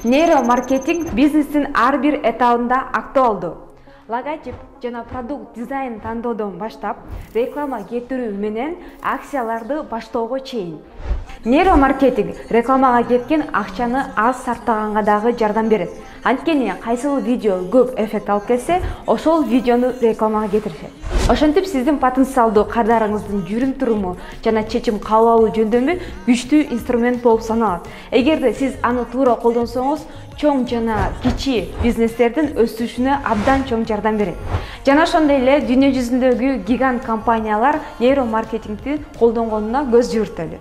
Нейромаркетинг бизнестин ар бир этабында актуалдуу. Логотип жана продукт дизайн тандоодон баштап, реклама кетирүү менен акцияларды баштоого чейин. Нейромаркетинг рекламага кеткен акчаны аз сарптаганга дагы жардам берет. Анткени кайсыл видео көп эффект алып келсе, ошол видеону рекламага кетиришет. Ошентип сиздин потенциалдуу кардарыңыздын жүрүм-туруму жана чечим кабыл алуу жөндөмү күчтүү инструмент болуп саналат. Эгерде сиз аны туура колдонсоңуз, чоң жана кичи бизнестердин өсүшүнө абдан чоң жардам берет. Жана ошондой эле дүйнө жүзүндөгү гигант компаниялар нейромаркетингди колдонгонуна көз жүгүртөлү.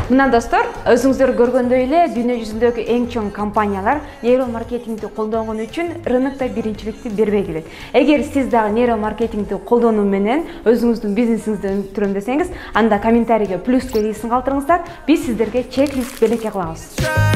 Мына достор, өзүңүздөр көргөндөй эле дүйнө жүзүндөгү эң чоң компаниялар нейромаркетингди колдонгон үчүн рынокто биринчиликти бербей келет. Эгер сиз дагы нейромаркетингди колдонуу менен өзүңүздүн бизнесиңизди өнүктүрөм десеңиз, анда комментарийге плюс белгисин калтырыңыздар. Биз сиздерге чек-лист белекке кылабыз.